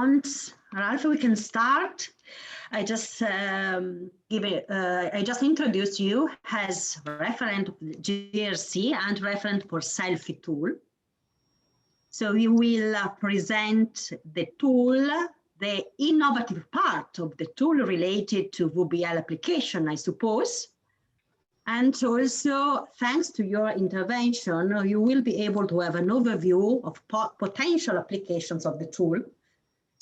Ralph, we can start. I just introduced you as referent of GRC and referent for SELFIE tool. So we will present the tool, the innovative part of the tool related to WBL application, I suppose. And also, thanks to your intervention, you will be able to have an overview of potential applications of the tool,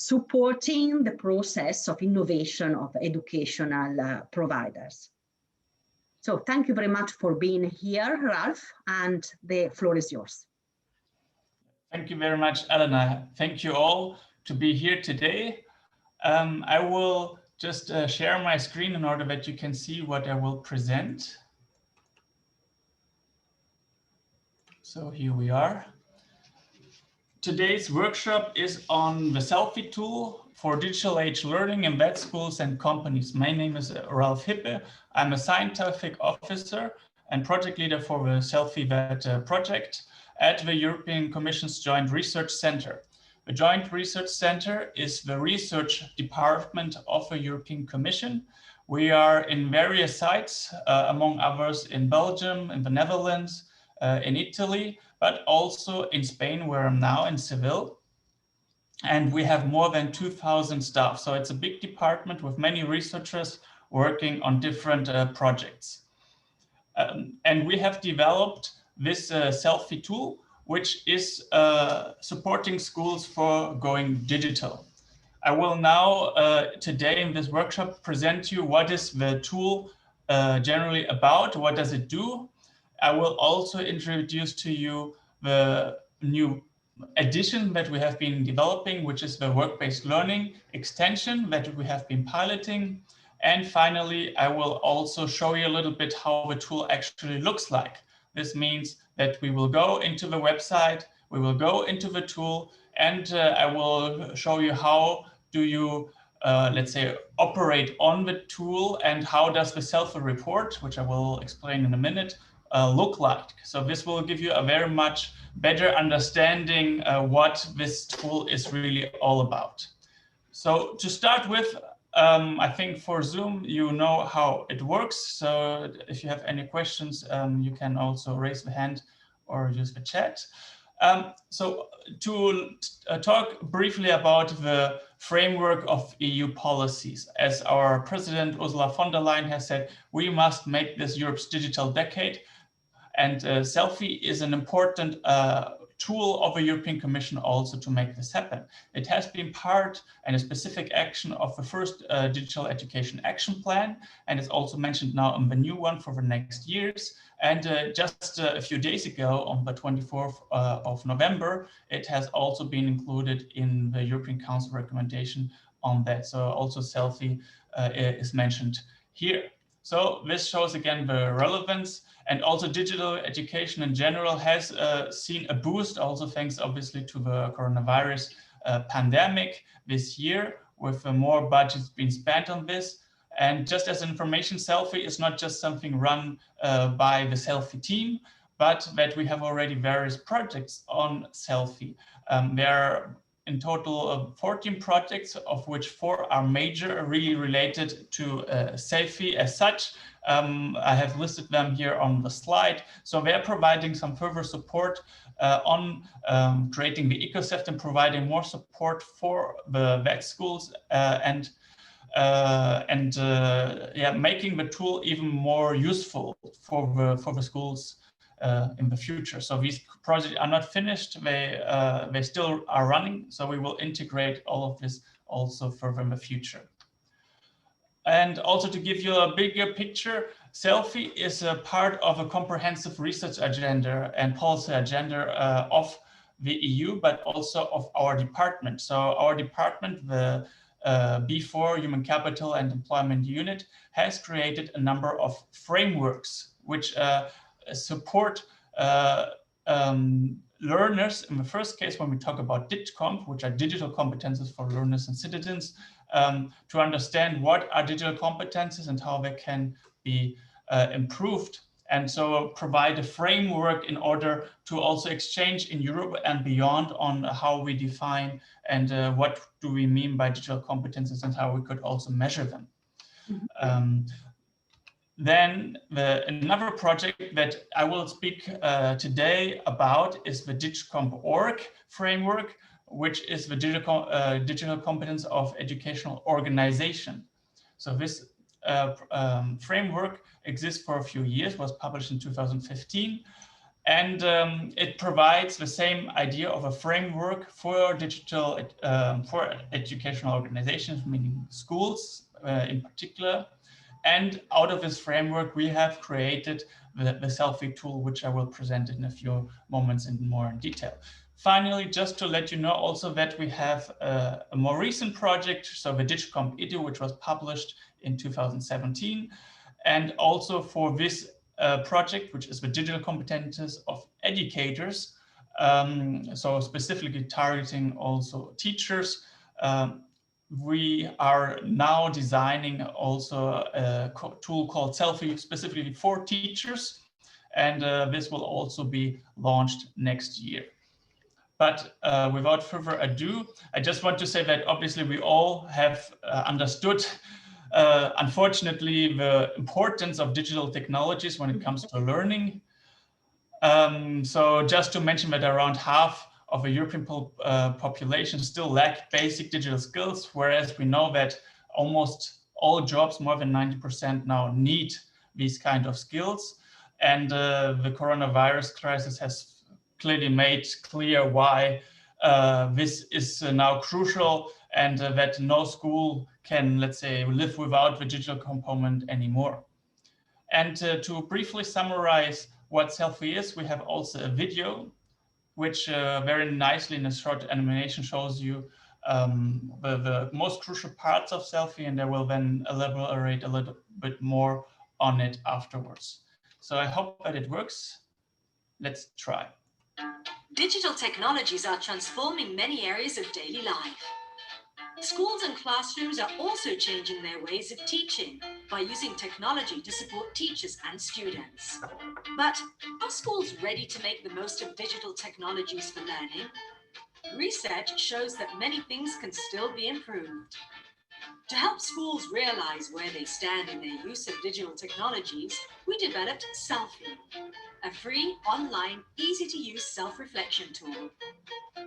supporting the process of innovation of educational providers. So thank you very much for being here, Ralph, and the floor is yours. Thank you very much, Elena. Thank you all to be here today. I will just share my screen in order that you can see what I will present. So here we are. Today's workshop is on the SELFIE tool for digital age learning in vet schools and companies. My name is Ralph Hippe. I'm a scientific officer and project leader for the SELFIE Vet project at the European Commission's Joint Research Center. The Joint Research Center is the research department of the European Commission. We are in various sites, among others in Belgium, in the Netherlands, in Italy, but also in Spain, where I'm now in Seville. And we have more than 2,000 staff. So it's a big department with many researchers working on different projects. And we have developed this SELFIE tool, which is supporting schools for going digital. I will now, today in this workshop, present you what is the tool generally about, what does it do. I will also introduce to you the new addition that we have been developing, which is the work-based learning extension that we have been piloting. And finally, I will also show you a little bit how the tool actually looks like. This means that we will go into the website, we will go into the tool, and I will show you how do you, let's say, operate on the tool, and how does the SELFIE report, which I will explain in a minute, look like. So this will give you a very much better understanding what this tool is really all about. So to start with, I think for Zoom, you know how it works. So if you have any questions, you can also raise the hand or use the chat. So to talk briefly about the framework of EU policies, as our President Ursula von der Leyen has said, we must make this Europe's digital decade. And SELFIE is an important tool of the European Commission also to make this happen. It has been part and a specific action of the first Digital Education Action Plan, and it's also mentioned now in the new one for the next years. And just a few days ago, on the 24th of November, it has also been included in the European Council recommendation on that. So also SELFIE is mentioned here. So this shows again the relevance, and also digital education in general has seen a boost, also thanks obviously to the coronavirus pandemic this year, with more budgets being spent on this. And just as information, SELFIE is not just something run by the SELFIE team, but that we have already various projects on SELFIE. There are in total 14 projects, of which 4 are major, really related to SELFIE as such. I have listed them here on the slide. So they're providing some further support on creating the ecosystem, providing more support for the vet schools and making the tool even more useful for the schools in the future. So these projects are not finished, they still are running, so we will integrate all of this also further in the future. And also to give you a bigger picture, SELFIE is a part of a comprehensive research agenda and policy agenda of the EU, but also of our department. So our department, the B4 Human Capital and Employment Unit, has created a number of frameworks which support learners. In the first case, when we talk about DITCOMP, which are digital competences for learners and citizens, to understand what are digital competences and how they can be improved and so provide a framework in order to also exchange in Europe and beyond on how we define and what do we mean by digital competences and how we could also measure them. Then another project that I will speak today about is the DigComp.org framework, which is the digital competence of educational organization. So this framework exists for a few years, was published in 2015, and it provides the same idea of a framework for digital, for educational organizations, meaning schools in particular. And out of this framework, we have created the SELFIE tool, which I will present in a few moments in more detail. Finally, just to let you know also that we have a more recent project, so the DigComp.EU, which was published in 2017. And also for this project, which is the digital competences of educators, so specifically targeting also teachers, we are now designing also a tool called SELFIE specifically for teachers, and this will also be launched next year. But without further ado, I just want to say that obviously we all have understood, unfortunately, the importance of digital technologies when it comes to learning. So just to mention that around half of the European population still lack basic digital skills, whereas we know that almost all jobs, more than 90% now, need these kind of skills. And the coronavirus crisis has clearly made clear why this is now crucial, and that no school can, let's say, live without the digital component anymore. And to briefly summarize what SELFIE is, we have also a video which very nicely in a short animation shows you the most crucial parts of SELFIE, and I will then elaborate a little bit more on it afterwards. So I hope that it works. Let's try. Digital technologies are transforming many areas of daily life. Schools and classrooms are also changing their ways of teaching by using technology to support teachers and students. But are schools ready to make the most of digital technologies for learning? Research shows that many things can still be improved. To help schools realize where they stand in their use of digital technologies, we developed SELFIE, a free, online, easy-to-use self-reflection tool.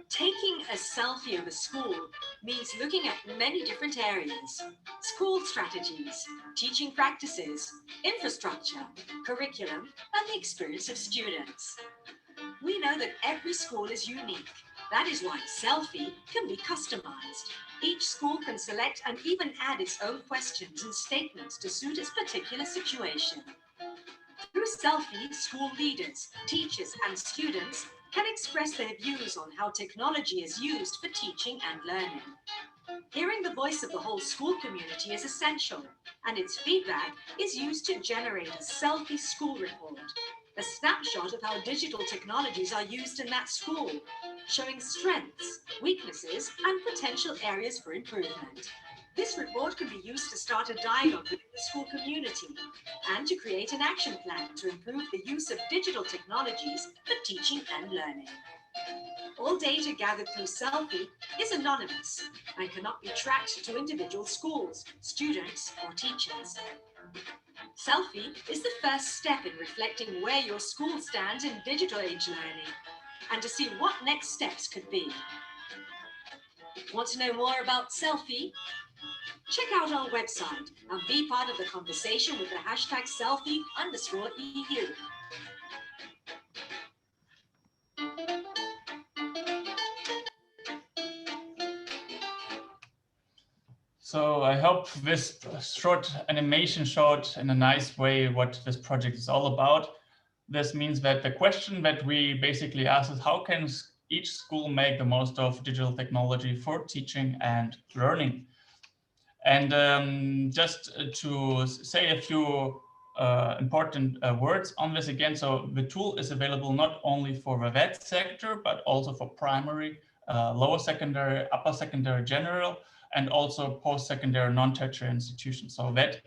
Taking a selfie of a school means looking at many different areas: school strategies, teaching practices, infrastructure, curriculum, and the experience of students. We know that every school is unique. That is why SELFIE can be customized. Each school can select and even add its own questions and statements to suit its particular situation. Through SELFIE, school leaders, teachers, and students can express their views on how technology is used for teaching and learning. Hearing the voice of the whole school community is essential, and its feedback is used to generate a SELFIE school report, a snapshot of how digital technologies are used in that school, showing strengths, weaknesses, and potential areas for improvement. This report can be used to start a dialogue with the school community and to create an action plan to improve the use of digital technologies for teaching and learning. All data gathered through SELFIE is anonymous and cannot be tracked to individual schools, students, or teachers. SELFIE is the first step in reflecting where your school stands in digital age learning and to see what next steps could be. Want to know more about SELFIE? Check out our website and be part of the conversation with the hashtag SELFIE_EU. So I hope this short animation showed in a nice way what this project is all about. This means that the question that we basically ask is, how can each school make the most of digital technology for teaching and learning? And just to say a few important words on this again, so the tool is available not only for the VET sector, but also for primary, lower secondary, upper secondary general, and also post-secondary non-tertiary institutions. So that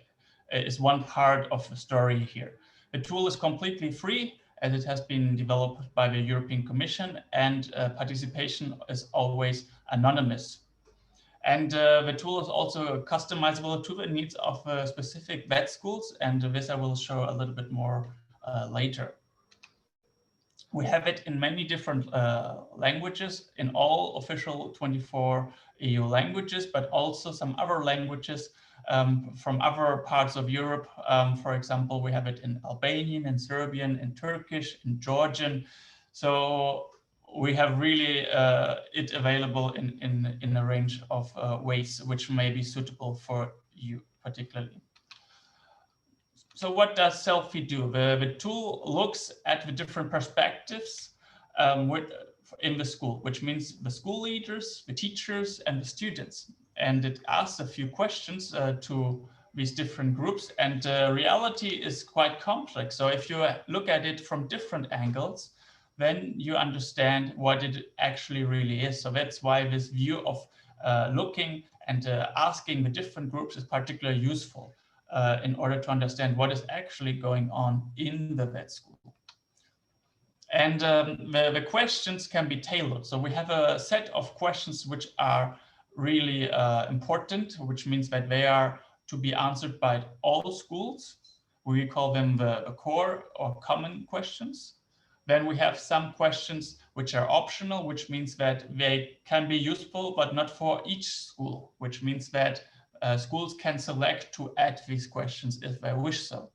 is one part of the story here. The tool is completely free as it has been developed by the European Commission, and participation is always anonymous. And the tool is also customizable to the needs of specific vet schools, and this I will show a little bit more later. We have it in many different languages, in all official 24 EU languages, but also some other languages from other parts of Europe. For example, we have it in Albanian, in Serbian, in Turkish, in Georgian. So we have really it available in a range of ways which may be suitable for you particularly. So what does SELFIE do? The tool looks at the different perspectives in the school, which means the school leaders, the teachers, and the students. And it asks a few questions to these different groups. And reality is quite complex. So if you look at it from different angles, then you understand what it actually really is. So that's why this view of looking and asking the different groups is particularly useful. In order to understand what is actually going on in the vet school. And the questions can be tailored. So we have a set of questions which are really important, which means that they are to be answered by all schools. We call them the core or common questions. Then we have some questions which are optional, which means that they can be useful, but not for each school, which means that schools can select to add these questions if they wish so.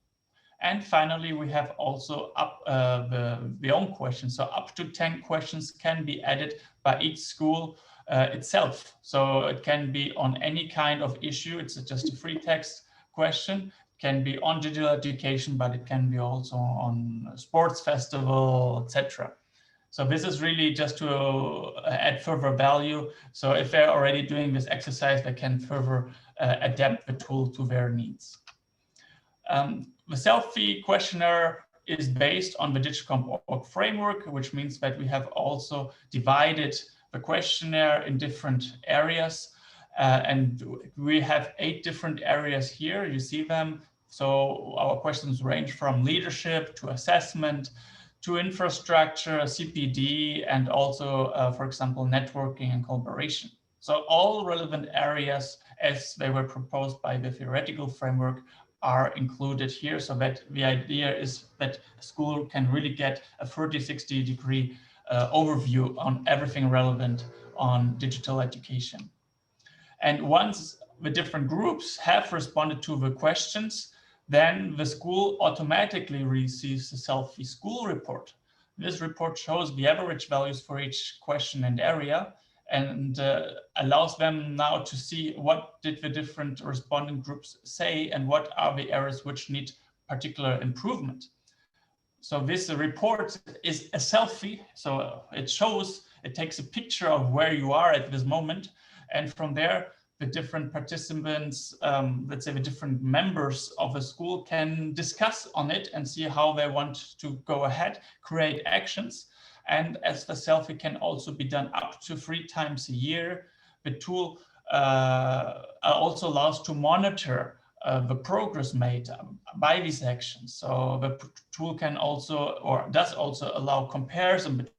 And finally, we have also the beyond questions. So up to 10 questions can be added by each school itself. So it can be on any kind of issue. It's just a free text question. It can be on digital education, but it can be also on sports festival, etc. So this is really just to add further value. So if they're already doing this exercise, they can further adapt the tool to their needs. The SELFIE questionnaire is based on the Digicomp.org framework, which means that we have also divided the questionnaire in different areas. And we have 8 different areas here. You see them. So our questions range from leadership to assessment, to infrastructure, CPD, and also, for example, networking and collaboration. So all relevant areas as they were proposed by the theoretical framework are included here, so that the idea is that a school can really get a 30-60 degree overview on everything relevant on digital education. And once the different groups have responded to the questions, then the school automatically receives the SELFIE school report. This report shows the average values for each question and area, and allows them now to see what did the different responding groups say and what are the areas which need particular improvement. So this report is a selfie, so it takes a picture of where you are at this moment, and from there the different participants, let's say the different members of a school, can discuss on it and see how they want to go ahead, create actions. And as the selfie can also be done up to 3 times a year, the tool also allows to monitor the progress made by these actions. So the tool can also, or does also, allow comparison between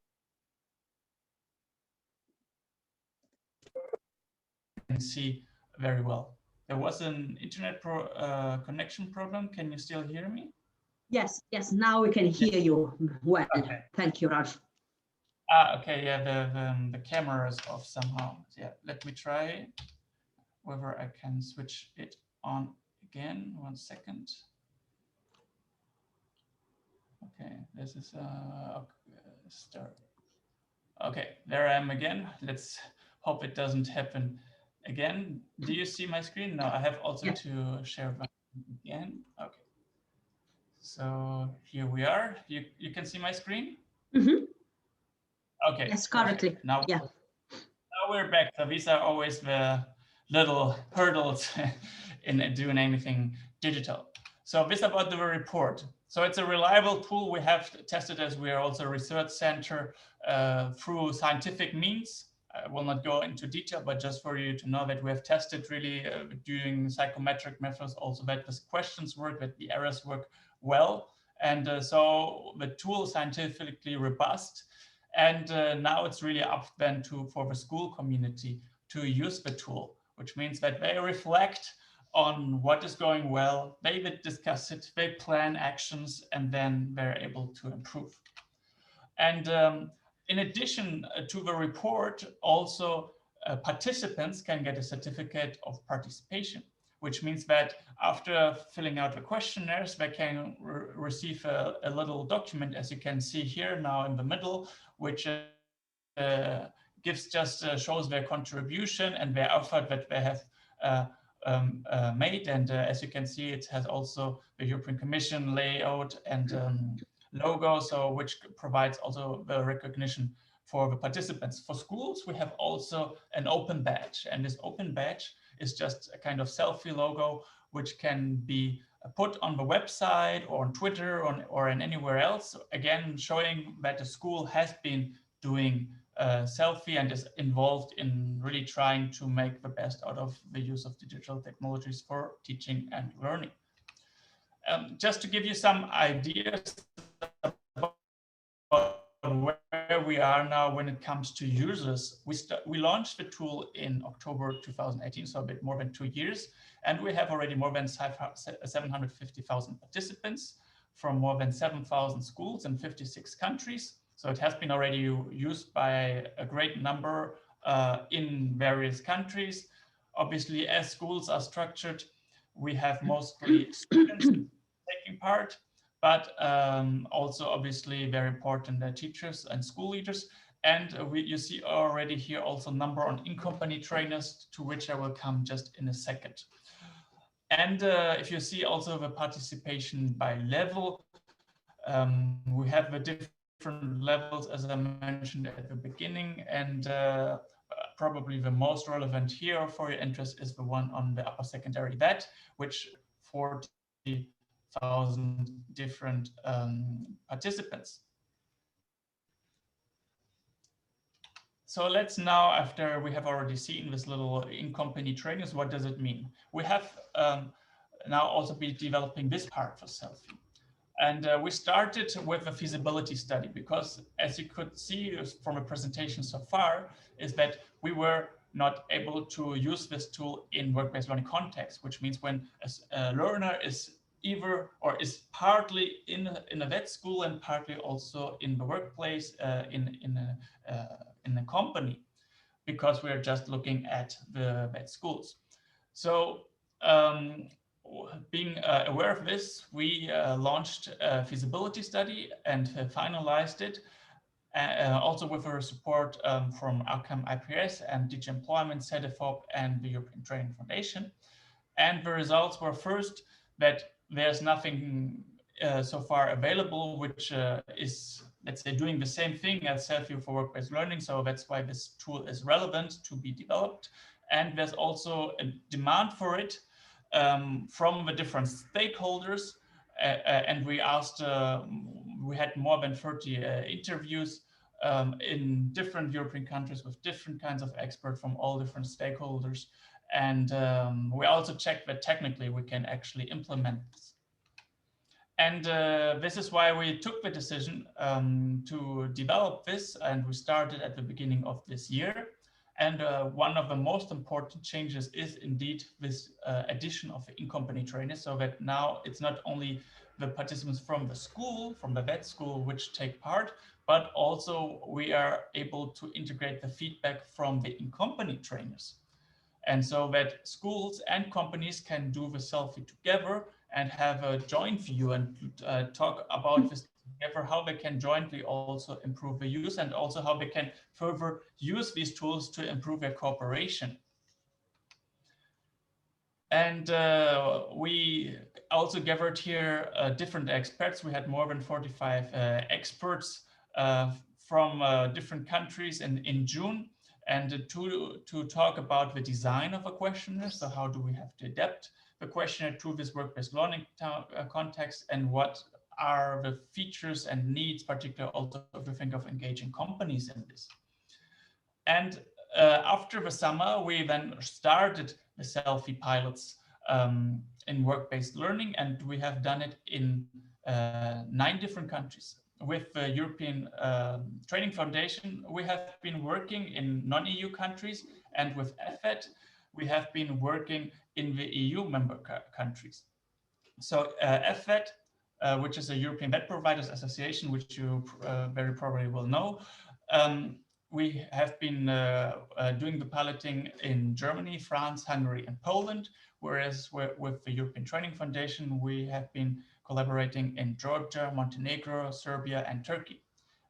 and see very well. There was an internet connection problem. Can you still hear me? Yes, now we can hear you well. Okay. Thank you, Ralph. Okay, yeah, the camera is off somehow. Yeah, let me try whether I can switch it on again. 1 second. Okay, this is start. Okay, there I am again. Let's hope it doesn't happen again. Do you see my screen? No, I have also to share my screen again. Okay. So here we are. You can see my screen? Mm-hmm. Okay. Yes, correctly. Now we're back. So these are always the little hurdles in doing anything digital. So this about the report. So it's a reliable tool. We have tested as we are also a research center through scientific means. I will not go into detail, but just for you to know that we have tested really doing psychometric methods, also that the questions work, that the errors work well. And so the tool is scientifically robust. And now it's really up then for the school community to use the tool, which means that they reflect on what is going well, they would discuss it, they plan actions, and then they're able to improve. And in addition to the report, also participants can get a certificate of participation, which means that after filling out the questionnaires, they can receive a little document, as you can see here now in the middle, which shows their contribution and their effort that they have made. And as you can see, it has also the European Commission layout and logo, so which provides also the recognition for the participants. For schools, we have also an open badge, and this open badge is just a kind of selfie logo, which can be put on the website or on Twitter or in anywhere else, again, showing that the school has been doing selfie and is involved in really trying to make the best out of the use of digital technologies for teaching and learning. Just to give you some ideas about where we are now when it comes to users, we launched the tool in October 2018, so a bit more than 2 years, and we have already more than 750,000 participants from more than 7,000 schools in 56 countries. So it has been already used by a great number in various countries. Obviously, as schools are structured, we have mostly students taking part, but also obviously very important teachers and school leaders. And you see already here also number on in-company trainers, to which I will come just in a second. And if you see also the participation by level, we have the different levels, as I mentioned at the beginning, and probably the most relevant here for your interest is the one on the upper secondary, which 40,000 different participants. So let's now, after we have already seen this little in-company trainers, what does it mean? We have now also been developing this part for selfie. And we started with a feasibility study because, as you could see from a presentation so far, is that we were not able to use this tool in work-based learning context, which means when a learner is either or is partly in a vet school and partly also in the workplace in a company, because we're just looking at the vet schools. So being aware of this, we launched a feasibility study and finalized it, also with our support from Outcome IPS and DG Employment, CEDEFOP, and the European Training Foundation. And the results were first that there's nothing so far available which is, let's say, doing the same thing as SELFIE for work-based learning. So that's why this tool is relevant to be developed. And there's also a demand for it from the different stakeholders, and we asked, we had more than 30 interviews in different European countries with different kinds of experts from all different stakeholders, and we also checked that technically we can actually implement this. And this is why we took the decision to develop this, and we started at the beginning of this year. And one of the most important changes is indeed this addition of the in-company trainers, so that now it's not only the participants from the school, from the vet school, which take part, but also we are able to integrate the feedback from the in-company trainers. And so that schools and companies can do the selfie together and have a joint view and talk about this together, how they can jointly also improve the use and also how they can further use these tools to improve their cooperation. And we also gathered here different experts. We had more than 45 experts from different countries in June, and to talk about the design of a questionnaire. So how do we have to adapt the questionnaire to this work-based learning context, and what are the features and needs, particularly also if we think of engaging companies in this. And after the summer, we then started the selfie pilots in work-based learning, and we have done it in 9 different countries. With the European Training Foundation, we have been working in non-EU countries, and with EFET, we have been working in the EU member countries. So EFET, which is a European Vet Providers Association, which you very probably will know, we have been doing the piloting in Germany, France, Hungary, and Poland, whereas with the European Training Foundation, we have been collaborating in Georgia, Montenegro, Serbia, and Turkey.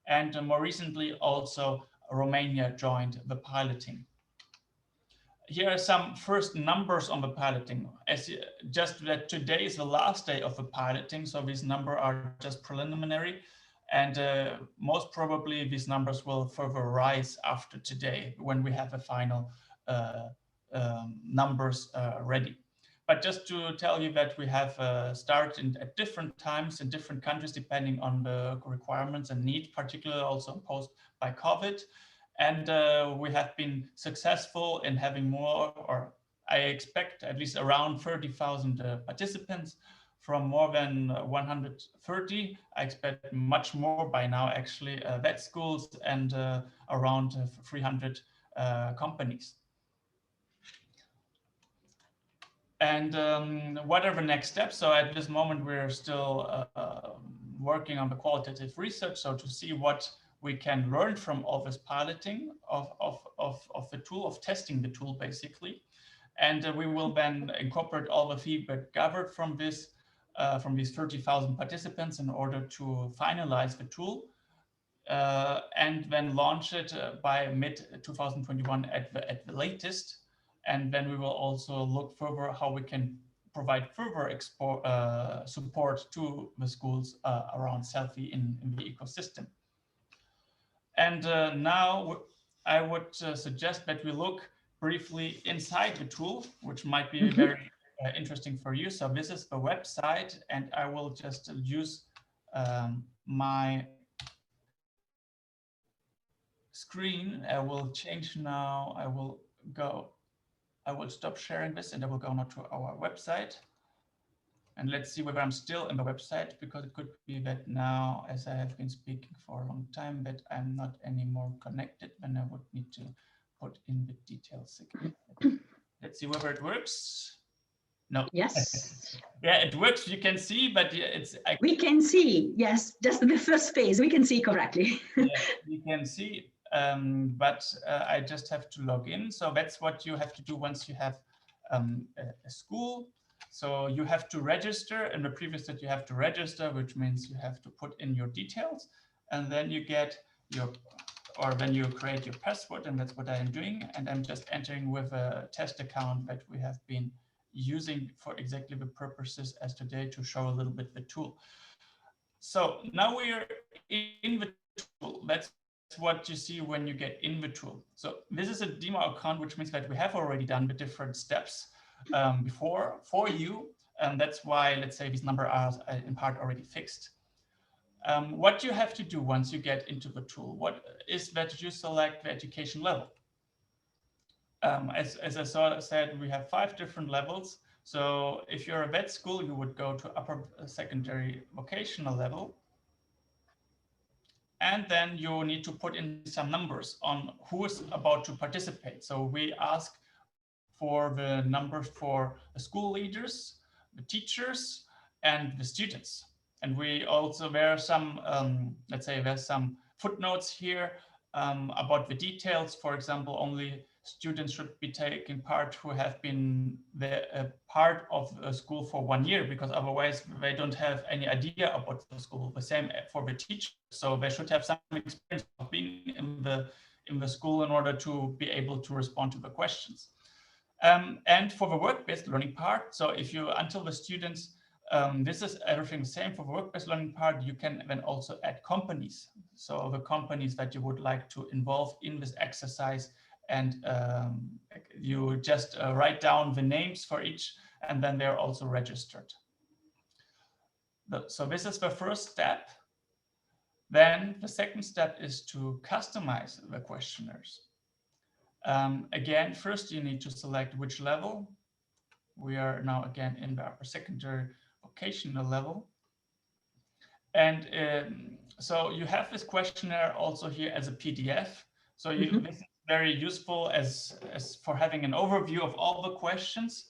And more recently, also Romania joined the piloting. Here are some first numbers on the piloting. Just that today is the last day of the piloting, so these numbers are just preliminary. And most probably these numbers will further rise after today when we have the final numbers ready. But just to tell you that we have started at different times in different countries, depending on the requirements and need, particularly also imposed by COVID. And we have been successful in having more, or I expect at least around 30,000 participants from more than 130. I expect much more by now, actually, vet schools and around 300 companies. And what are the next steps? So at this moment, we're still working on the qualitative research. So to see what we can learn from all this piloting of the tool, of testing the tool, basically. And we will then incorporate all the feedback gathered from this, from these 30,000 participants in order to finalize the tool and then launch it by mid-2021 at the latest. And then we will also look further how we can provide further support to the schools around SELFIE in the ecosystem. And now I would suggest that we look briefly inside the tool, which might be very interesting for you. So this is the website, and I will just use my screen. I will change now. I will stop sharing this, and I will go now to our website. And let's see whether I'm still in the website, because it could be that now, as I have been speaking for a long time, that I'm not anymore connected, and I would need to put in the details again. Let's see whether it works. No. Yes. Yeah, it works. You can see, but it's. We can see. Yes, just the first phase. We can see correctly. Yeah, you can see, but I just have to log in. So that's what you have to do once you have a school. So you have to register. In the previous step, you have to register, which means you have to put in your details, and then you get your, or then you create your password, and that's what I am doing. And I'm just entering with a test account that we have been using for exactly the purposes as today, to show a little bit the tool. So now we are in the tool. That's what you see when you get in the tool. So this is a demo account, which means that we have already done the different steps before for you. And that's why, let's say, these numbers are in part already fixed. What you have to do once you get into the tool, what is that you select the education level. As I said, we have 5 different levels. So if you're a vet school, you would go to upper secondary vocational level. And then you need to put in some numbers on who is about to participate. So we ask for the numbers for the school leaders, the teachers, and the students. And we also, there are some, let's say there's some footnotes here about the details. For example, only students should be taking part who have been part of a school for 1 year, because otherwise they don't have any idea about the school. The same for the teachers. So they should have some experience of being in the school in order to be able to respond to the questions. And for the work-based learning part, so if you, until the students, this is everything the same for the work-based learning part, you can then also add companies. So the companies that you would like to involve in this exercise, and you just write down the names for each, and then they're also registered. So this is the first step. Then the second step is to customize the questionnaires. Again, first you need to select which level. We are now again in the upper secondary vocational level. And so you have this questionnaire also here as a PDF. So this is very useful as for having an overview of all the questions.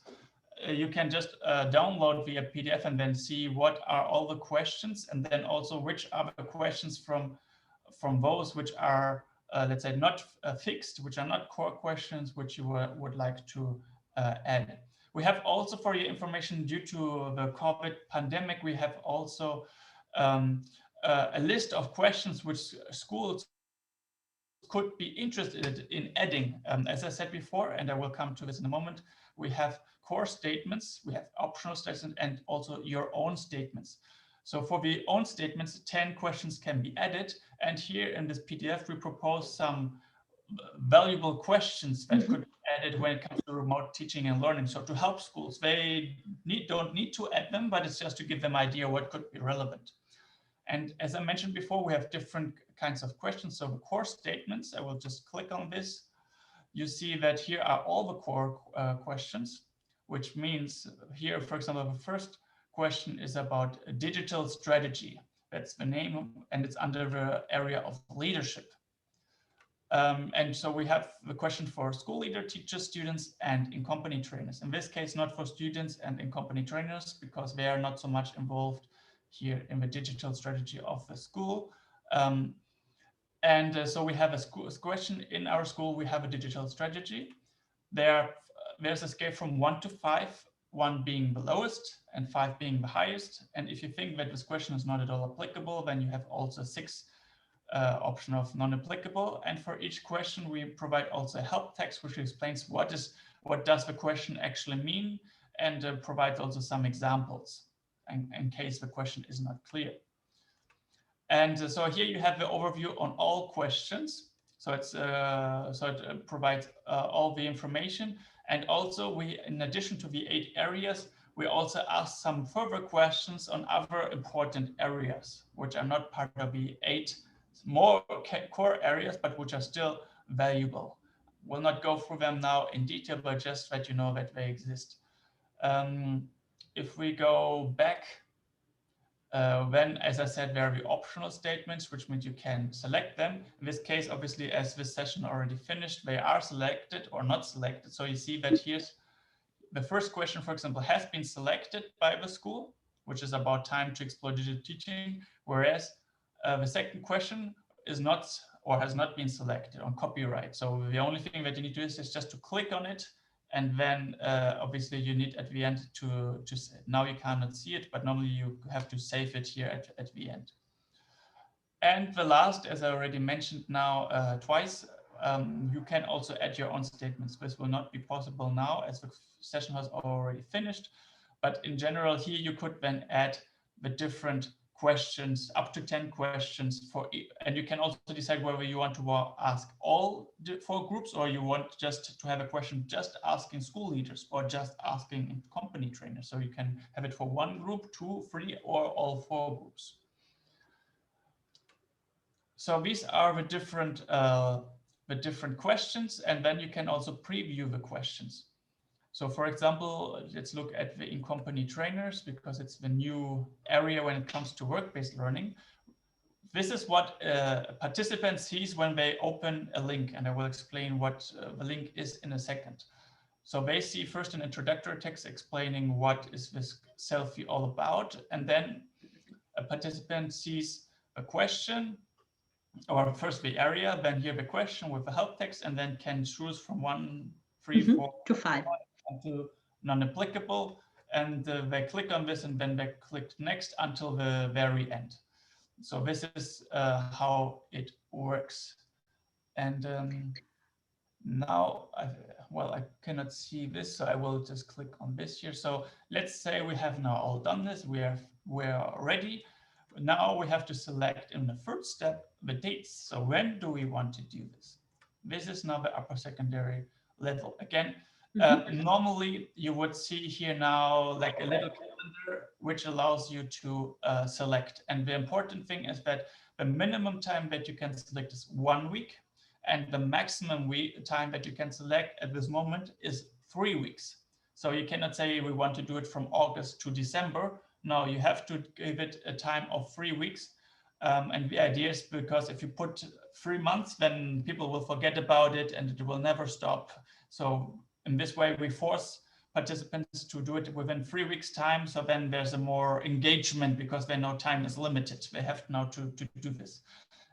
You can just download via PDF and then see what are all the questions, and then also which are the questions from those which are, let's say, not fixed, which are not core questions, which you would like to add. We have also, for your information, due to the COVID pandemic, we have also a list of questions which schools could be interested in adding. As I said before, and I will come to this in a moment, we have core statements, we have optional statements, and also your own statements. So for the own statements, 10 questions can be added. And here in this PDF, we propose some valuable questions that could be added when it comes to remote teaching and learning. So to help schools, they don't need to add them, but it's just to give them an idea what could be relevant. And as I mentioned before, we have different kinds of questions. So the core statements, I will just click on this. You see that here are all the core questions, which means here, for example, the first question is about a digital strategy. That's the name, and it's under the area of leadership. And so we have the question for school leader, teachers, students, and in-company trainers. In this case, not for students and in-company trainers, because they are not so much involved here in the digital strategy of the school. So we have a question in our school. We have a digital strategy. There's a scale from 1 to 5, 1 being the lowest and 5 being the highest. And if you think that this question is not at all applicable, then you have also 6 option of non-applicable. And for each question, we provide also a help text, which explains what does the question actually mean, and provides also some examples in case the question is not clear. And so here you have the overview on all questions. So it provides all the information. And also we, in addition to the 8 areas, we also ask some further questions on other important areas, which are not part of the 8 more core areas, but which are still valuable. We'll not go through them now in detail, but just let you know that they exist. If we go back, then, as I said, there are the optional statements, which means you can select them. In this case, obviously, as this session already finished, they are selected or not selected. So you see that here's the first question, for example, has been selected by the school, which is about time to explore digital teaching, whereas the second question is not or has not been selected on copyright. So the only thing that you need to do is just to click on it, and then obviously you need at the end to now you cannot see it, but normally you have to save it here at the end. And the last, as I already mentioned now twice, you can also add your own statements. This will not be possible now as the session has already finished, but in general here you could then add the different questions, up to 10 questions and you can also decide whether you want to ask all 4 groups, or you want just to have a question just asking school leaders or just asking company trainers. So you can have it for 1 group, 2, 3, or all 4 groups. So these are the different questions, and then you can also preview the questions. So for example, let's look at the in-company trainers, because it's the new area when it comes to work-based learning. This is what a participant sees when they open a link, and I will explain what the link is in a second. So they see first an introductory text explaining what is this selfie all about, and then a participant sees a question, or first the area, then here the question with the help text, and then can choose from 1, 3, 4 to 5 until non-applicable, and they click on this and then they click next until the very end. So this is how it works. And now, I cannot see this, so I will just click on this here. So let's say we have now all done this, we are ready. Now we have to select in the first step the dates. So when do we want to do this? This is now the upper secondary level. Again, normally you would see here now like a little calendar which allows you to select. And the important thing is that the minimum time that you can select is 1 week, and the maximum time that you can select at this moment is 3 weeks. So you cannot say we want to do it from August to December, No, you have to give it a time of 3 weeks. And the idea is because if you put 3 months, then people will forget about it and it will never stop. So in this way, we force participants to do it within 3 weeks time. So then there's a more engagement because they know time is limited. They have now to do this.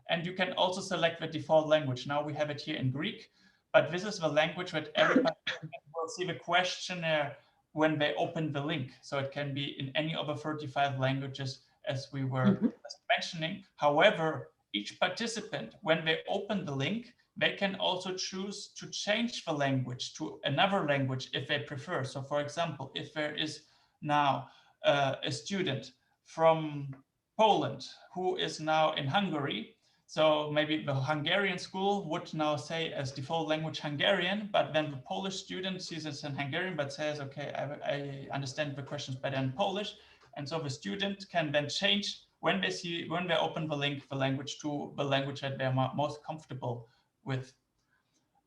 And you can also select the default language. Now we have it here in Greek, but this is the language that every participant will see the questionnaire when they open the link. So it can be in any of the 35 languages as we were just mentioning. However, each participant, when they open the link, they can also choose to change the language to another language if they prefer. So for example, if there is now a student from Poland who is now in Hungary, so maybe the Hungarian school would now say as default language Hungarian, but then the Polish student sees it in Hungarian, but says, okay, I understand the questions better in Polish. And so the student can then change when they open the link, the language to the language that they're most comfortable with.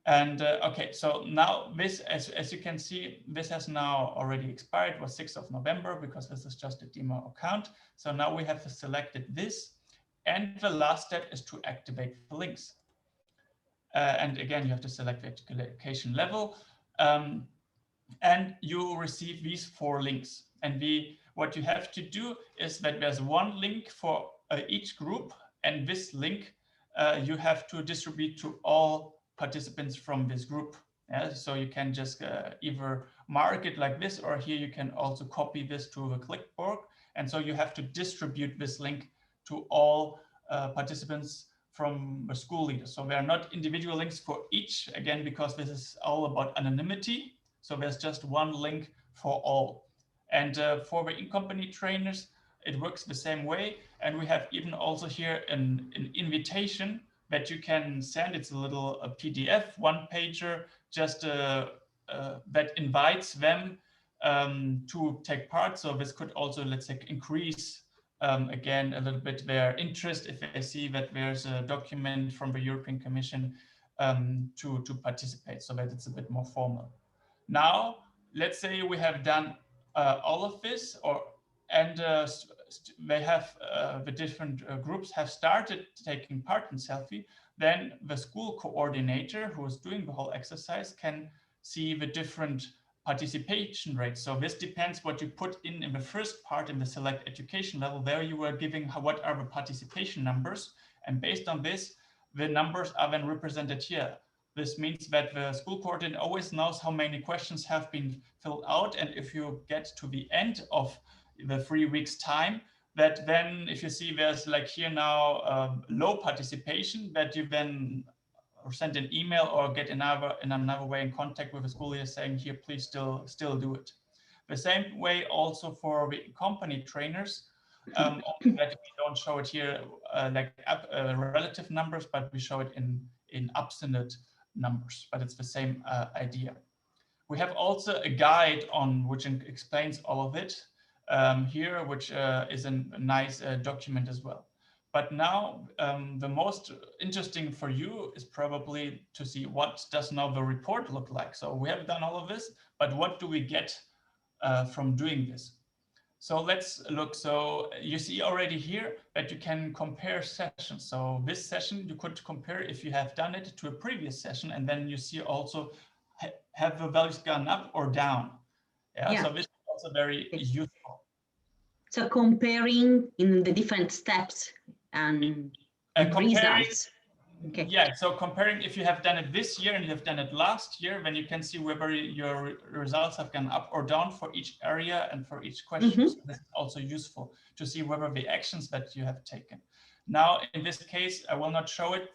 And okay, so now this, as you can see, this has now already expired. It was 6th of November because this is just a demo account. So now we have selected this. And the last step is to activate the links. And again, you have to select the education level. And you receive these 4 links. And what you have to do is that there's one link for each group. And this link you have to distribute to all participants from this group. Yeah? So you can just either mark it like this, or here you can also copy this to the clipboard. And so you have to distribute this link to all participants from the school leader. So there are not individual links for each, again, because this is all about anonymity. So there's just one link for all. And for the in-company trainers, it works the same way. And we have even also here an invitation that you can send. It's a little PDF, one pager, just that invites them to take part. So this could also, let's say, increase again a little bit their interest if they see that there's a document from the European Commission to participate, so that it's a bit more formal. Now, let's say we have done all of this, and they have the different groups have started taking part in SELFIE. Then the school coordinator who is doing the whole exercise can see the different participation rates. So this depends what you put in the first part in the select education level. There you were giving what are the participation numbers, and based on this, the numbers are then represented here. This means that the school coordinator always knows how many questions have been filled out, and if you get to the end of the 3 weeks time, that then if you see there's like here now low participation, that you then or send an email or get in another way in contact with the school leader saying, here, please still do it. The same way also for the company trainers, only that we don't show it here like relative numbers, but we show it in absolute numbers, but it's the same idea. We have also a guide on which explains all of it here, which is a nice document as well. But now the most interesting for you is probably to see what does now the report look like. So we have done all of this, but what do we get from doing this? So let's look. So you see already here that you can compare sessions. So this session you could compare if you have done it to a previous session, and then you see also have the values gone up or down. Yeah. So this is also very useful. So comparing in the different steps and results. Okay. Yeah, so comparing if you have done it this year and you have done it last year, then you can see whether your results have gone up or down for each area and for each question. So this is also useful to see whether the actions that you have taken. Now, in this case, I will not show it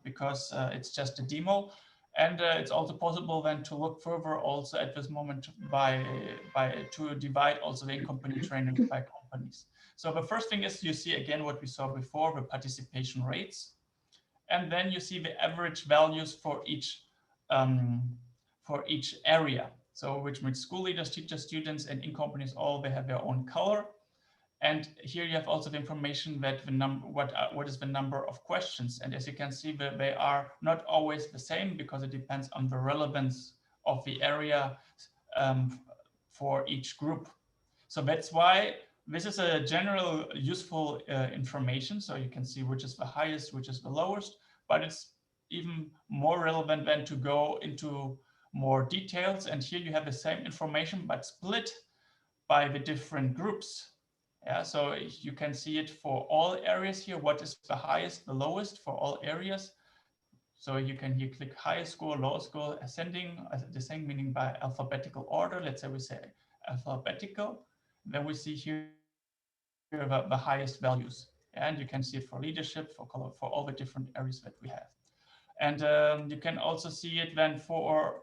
because it's just a demo. And it's also possible then to look further also at this moment to divide also the in-company trainers by companies. So the first thing is you see again what we saw before, the participation rates. And then you see the average values for each area. So which means school leaders, teachers, students, and in companies, all they have their own color. And here you have also the information that the number, what is the number of questions. And as you can see, they are not always the same because it depends on the relevance of the area for each group. So that's why this is a general useful information. So you can see which is the highest, which is the lowest, but it's even more relevant than to go into more details. And here you have the same information, but split by the different groups. Yeah, so you can see it for all areas here. What is the highest, the lowest for all areas? So you can here click highest score, lowest score, ascending, descending, meaning by alphabetical order. Let's say we say alphabetical. Then we see here the highest values. And you can see it for leadership, for color, for all the different areas that we have. And you can also see it then for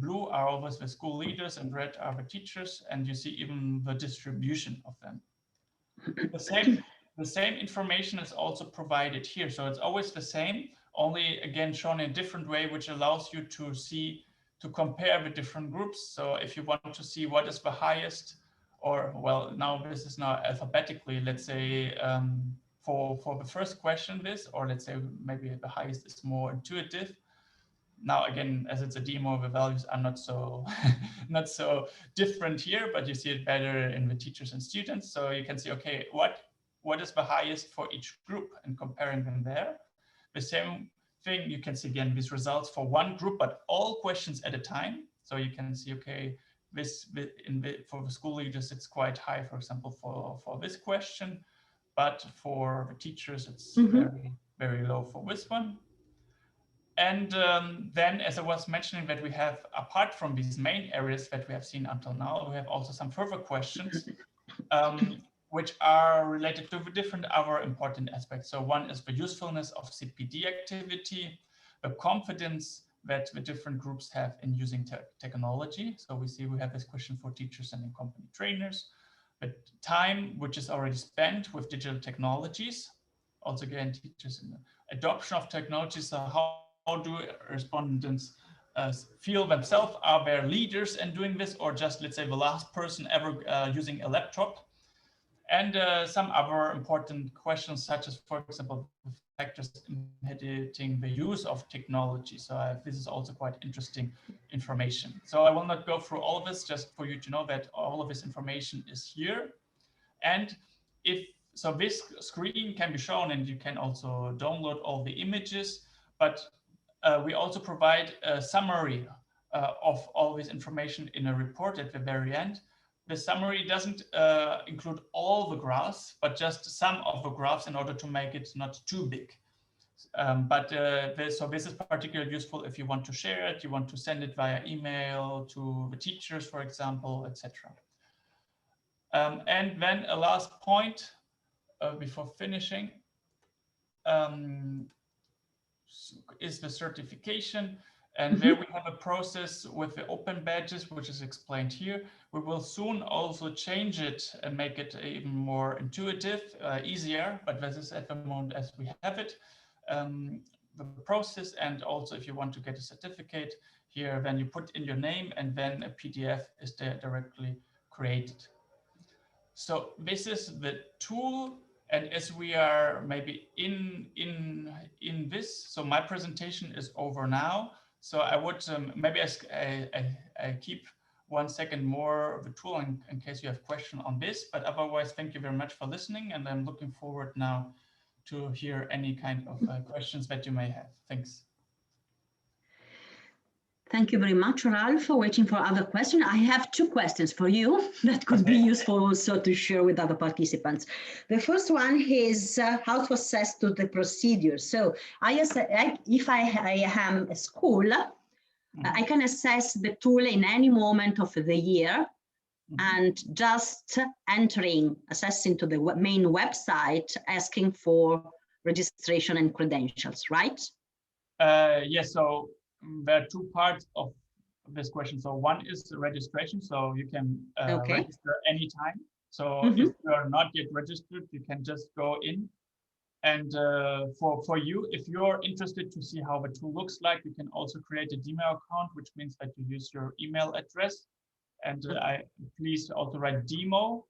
blue are always the school leaders and red are the teachers, and you see even the distribution of them. The same information is also provided here. So it's always the same, only again shown in a different way, which allows you to see, to compare the different groups. So if you want to see what is the highest, or well, now this is now alphabetically, let's say for the first question this, or let's say maybe the highest is more intuitive. Now again, as it's a demo, the values are not so not so different here, but you see it better in the teachers and students. So you can see, okay, what is the highest for each group, and comparing them there. The same thing, you can see again these results for one group, but all questions at a time. So you can see, okay, for the school leaders, it's quite high, for example, for this question, but for the teachers, it's very, very low for this one. And then, as I was mentioning, that we have, apart from these main areas that we have seen until now, we have also some further questions, which are related to the different other important aspects. So one is the usefulness of CPD activity, the confidence that the different groups have in using technology. So we see we have this question for teachers and in company trainers, the time which is already spent with digital technologies. Also again, teachers in the adoption of technologies. So how do respondents feel themselves? Are they leaders in doing this, or just, let's say, the last person ever using a laptop? And some other important questions, such as, for example, factors inhibiting the use of technology. So this is also quite interesting information. So I will not go through all of this, just for you to know that all of this information is here. And so this screen can be shown, and you can also download all the images, but we also provide a summary of all this information in a report at the very end. The summary doesn't include all the graphs, but just some of the graphs in order to make it not too big. So this is particularly useful if you want to share it, you want to send it via email to the teachers, for example, etc. And then a last point before finishing is the certification. And there we have a process with the open badges, which is explained here. We will soon also change it and make it even more intuitive, easier, but this is at the moment as we have it. The process, and also if you want to get a certificate here, then you put in your name and then a PDF is directly created. So this is the tool. And as we are maybe in this, so my presentation is over now. So I would maybe I keep 1 second more of the tool in case you have questions on this. But otherwise, thank you very much for listening. And I'm looking forward now to hear any kind of questions that you may have. Thanks. Thank you very much, Ralph, for waiting for other questions. I have 2 questions for you that could be useful also to share with other participants. The first one is how to assess to the procedure. So if I am a school, I can assess the tool in any moment of the year, and just assessing to the main website, asking for registration and credentials, right? Yes, so there are 2 parts of this question. So one is the registration, so you can register anytime. So if you are not yet registered, you can just go in. And for you, if you're interested to see how the tool looks like, you can also create a Gmail account, which means that you use your email address. And please also write demo,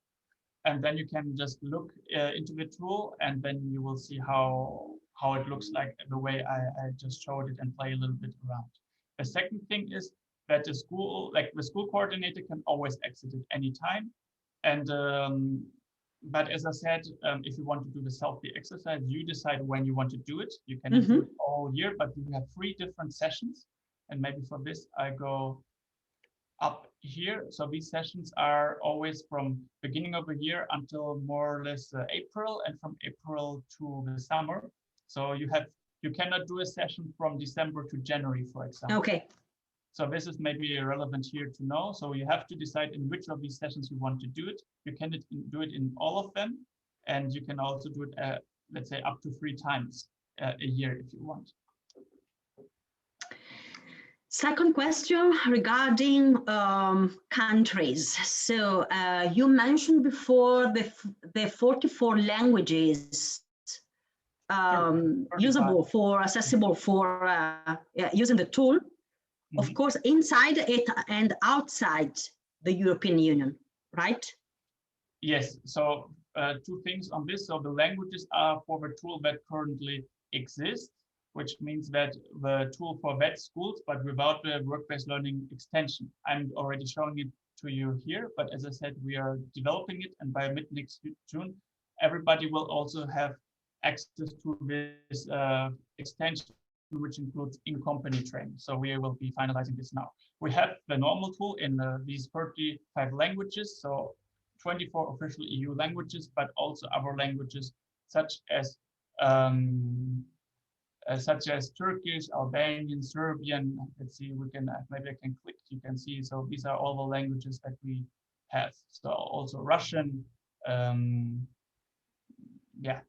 and then you can just look into the tool, and then you will see how it looks like the way I just showed it, and play a little bit around. The second thing is that the school coordinator can always exit at any time. And but as I said, if you want to do the selfie exercise, you decide when you want to do it. You can do it all year, but you have 3 different sessions. And maybe for this, I go up here. So these sessions are always from beginning of the year until more or less April, and from April to the summer. So you cannot do a session from December to January, for example. Okay. So this is maybe relevant here to know. So you have to decide in which of these sessions you want to do it. You can do it in all of them, and you can also do it, let's say, up to 3 times a year if you want. Second question regarding countries. So you mentioned before the 44 languages usable for, accessible for using the tool. Of course, inside it and outside the European Union, right? Yes, so 2 things on this. So the languages are for the tool that currently exists, which means that the tool for vet schools, but without the work-based learning extension. I'm already showing it to you here, but as I said, we are developing it, and by mid next June, everybody will also have access to this extension, which includes in-company training. So we will be finalizing this now. We have the normal tool in these 35 languages, so 24 official EU languages, but also other languages such as Turkish, Albanian, Serbian. Let's see, we can maybe I can click. You can see. So these are all the languages that we have. So also Russian. Yeah,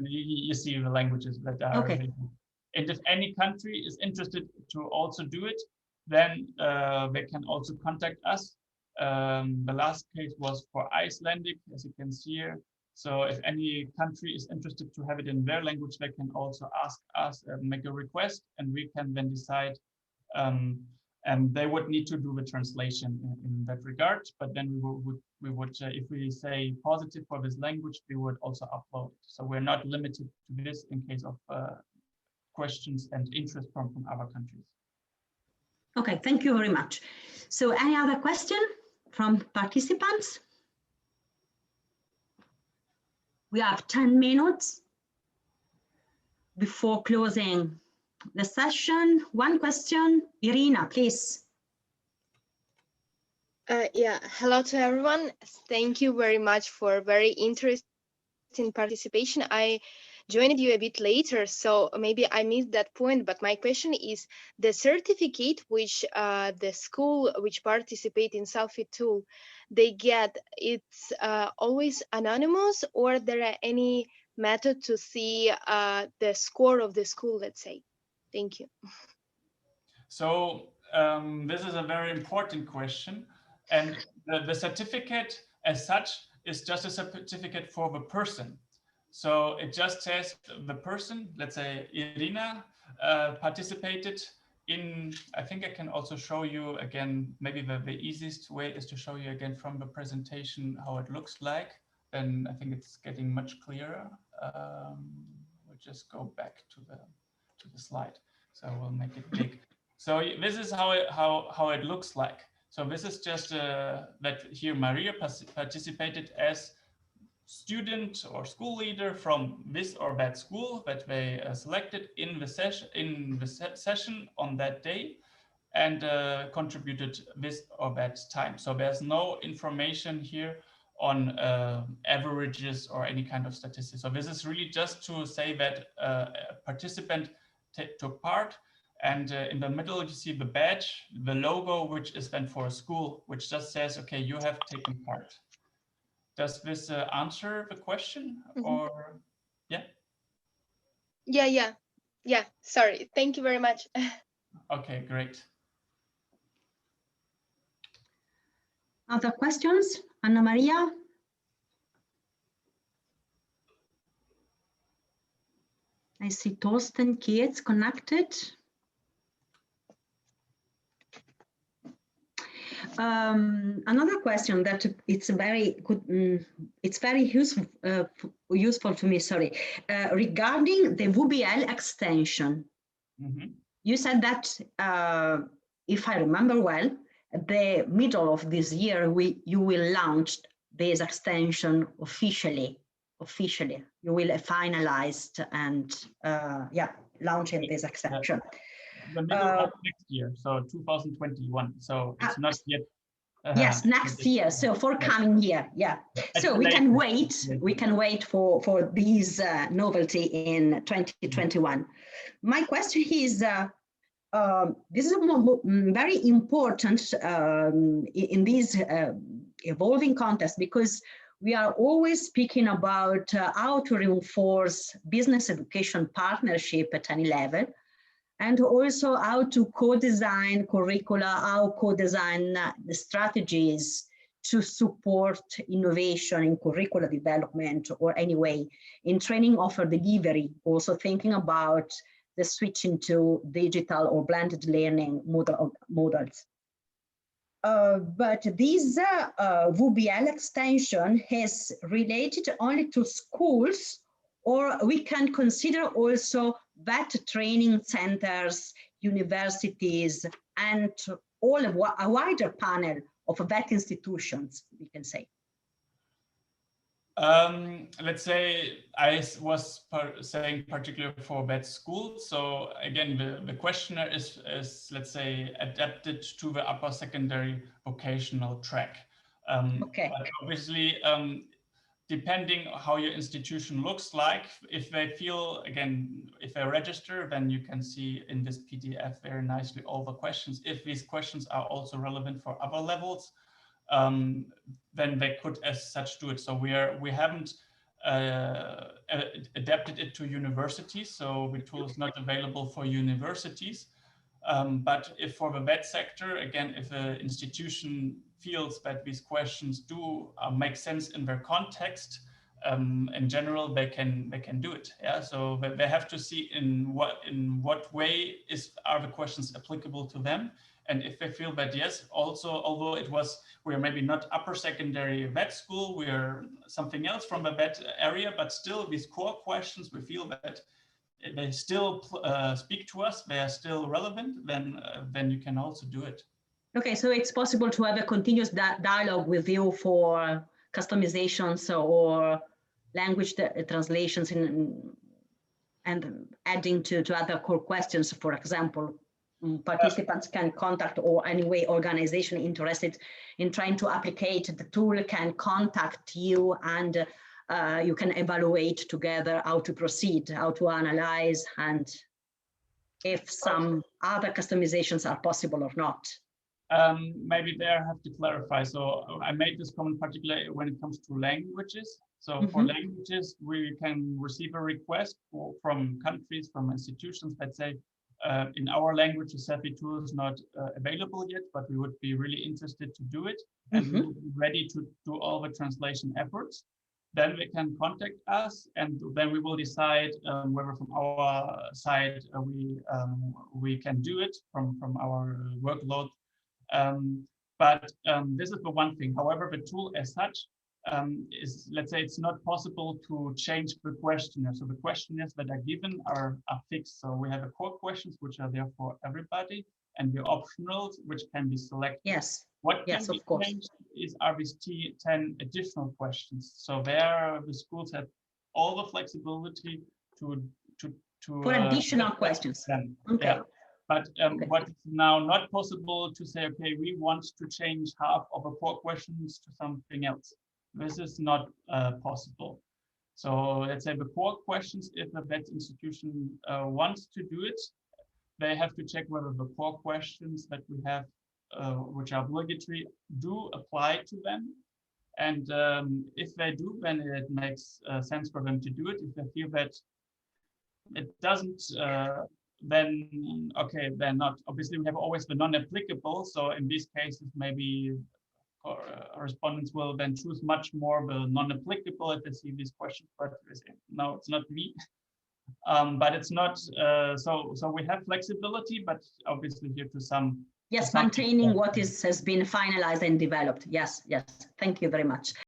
you see the languages that are available. And if any country is interested to also do it, then they can also contact us. The last case was for Icelandic, as you can see here. So if any country is interested to have it in their language, they can also ask us, make a request, and we can then decide. And they would need to do the translation in that regard. But then we would if we say positive for this language, we would also upload it. So we're not limited to this in case of questions and interest from other countries. Okay, thank you very much. So any other question from participants? We have 10 minutes before closing the session. One question, Irina, please. Yeah, hello to everyone. Thank you very much for very interesting participation. I joined you a bit later, so maybe I missed that point, but my question is the certificate which the school which participate in SELFIE tool, they get, it's always anonymous, or there are any method to see the score of the school, let's say? Thank you. So this is a very important question. And the certificate as such is just a certificate for the person. So it just says the person, let's say Irina, participated in, I think I can also show you again, maybe the easiest way is to show you again from the presentation how it looks like. Then I think it's getting much clearer. We'll just go back to the slide. So we'll make it big. So this is how it looks like. So this is just that here Maria participated as student or school leader from this or that school that they selected in the session on that day, and contributed this or that time. So there's no information here on averages or any kind of statistics. So this is really just to say that a participant took part. And in the middle, you see the badge, the logo, which is then for a school, which just says, okay, you have taken part. Does this answer the question? Or, yeah? Yeah, sorry. Thank you very much. Okay, great. Other questions? Anna Maria? I see Torsten Kietz connected. Another question that it's very good, it's very useful to me, sorry, regarding the WBL extension. You said that, if I remember well, at the middle of this year, you will launch this extension officially. You will finalize and launching this extension. The middle of next year, so 2021. So it's not yet. Yes, next year. So for coming year, yeah. So we can wait. We can wait for these novelty in 2021. My question is, this is very important in this evolving context, because we are always speaking about how to reinforce business education partnership at any level, and also how to co-design curricula, how co-design the strategies to support innovation in curricula development, or anyway, in training offer delivery, also thinking about the switching to digital or blended learning models. But this WBL extension is related only to schools, or we can consider also vet training centers, universities, and all of a wider panel of vet institutions, we can say. Let's say I was saying particularly for vet schools. So again, the questionnaire is, let's say, adapted to the upper secondary vocational track. Okay. But obviously, depending how your institution looks like, if they feel, again, if they register, then you can see in this PDF very nicely all the questions. If these questions are also relevant for other levels, then they could as such do it. So we haven't adapted it to universities, so the tool is not available for universities. But if for the vet sector, again, if the institution feels that these questions do make sense in their context, in general, they can do it. Yeah, so they have to see in what way are the questions applicable to them. And if they feel that yes, also, although we are maybe not upper secondary vet school, we are something else from the vet area, but still these core questions, we feel that they still speak to us, they are still relevant, then you can also do it. Okay, so it's possible to have a continuous dialogue with you for customizations or language translations and adding to other core questions. For example, participants can contact, or anyway, organization interested in trying to applicate the tool can contact you, and you can evaluate together how to proceed, how to analyze, and if some other customizations are possible or not. Maybe there I have to clarify. So I made this comment particularly when it comes to languages. So for languages, we can receive a request from countries, from institutions that say, in our language, the SELFIE tool is not available yet, but we would be really interested to do it, and we will be ready to do all the translation efforts. Then they can contact us, and then we will decide whether from our side we can do it from our workload. But this is the one thing. However, the tool as such is, let's say, it's not possible to change the questionnaire. So the questionnaires that are given are fixed. So we have the core questions, which are there for everybody, and the optionals, which can be selected. Yes. What can be changed are these 10 additional questions. So there, the schools have all the flexibility to for additional questions. Them. Okay. Yeah. But what is now not possible to say, okay, we want to change half of the core questions to something else. This is not possible. So let's say the core questions, if a vet institution wants to do it, they have to check whether the core questions that we have, which are obligatory, do apply to them. And if they do, then it makes sense for them to do it. If they feel that it doesn't, then okay, they're not. Obviously, we have always the non-applicable. So in these cases, maybe respondents will then choose much more the non-applicable if they see these questions. But no, it's not me. But it's not. So we have flexibility, but obviously due to some. Yes, maintaining what has been finalized and developed. Yes, yes. Thank you very much.